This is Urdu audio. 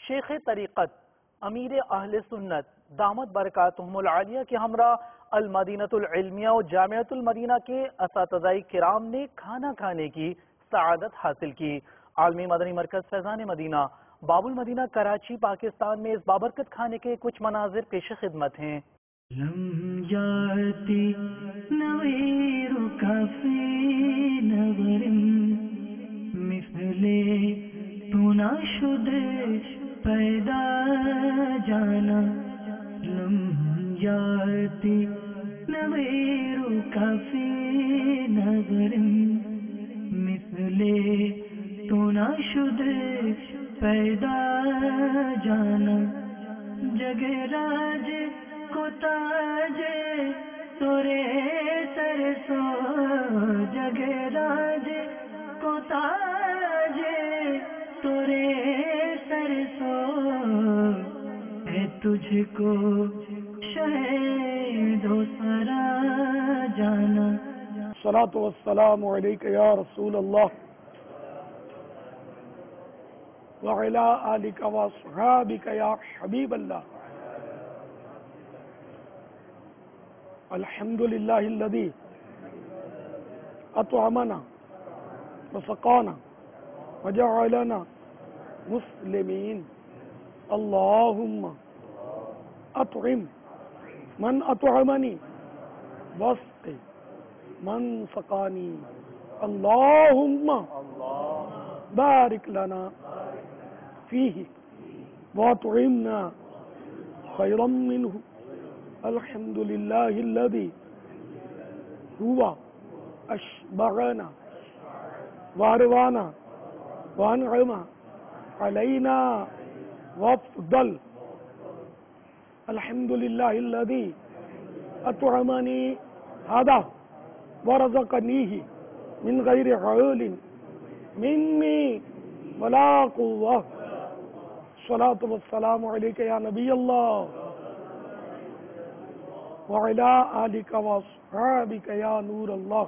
شیخ طریقت امیر اہل سنت دامت برکاتہم العالیہ کے ہمراہ المدینۃ العلمیہ و جامعۃ المدینہ کے اساتذہ کرام نے کھانا کھانے کی سعادت حاصل کی۔ عالمی مدنی مرکز فیضان مدینہ باب المدینہ کراچی پاکستان میں اس بابرکت کھانے کے کچھ مناظر پیش خدمت ہیں۔ لم جاتی نویرک فی نظر مثل تو نہ شد پیدا جانا، لم جاتی نویرک فی نظر مثل تو نہ شد پیدا جانا، جگ راج کو تاج تورے سر سو، جگ راج کو تاج تورے سر سو، ہے تجھ کو شہید و سرا جانا۔ الصلاة والسلام علیک یا رسول اللہ وعلی آلک واصحابک یا حبیب اللہ۔ الحمد للہ الذی اطعمنا وسقانا وجعلنا مسلمین، اللہم اطعم من اطعمنی واسق من سقانی، اللہم بارک لنا فیہ واطعمنا خیرا منہ، الحمد للہ الذی هو اشبعنا واروانا وانعم علینا وافضل، الحمد للہ الذی اطعمنی هذا ورزقنیہ من غیر حول منی ولا قوة، الصلاة والسلام علیک یا نبی اللہ وعلی آلک واصحابک یا نور اللہ۔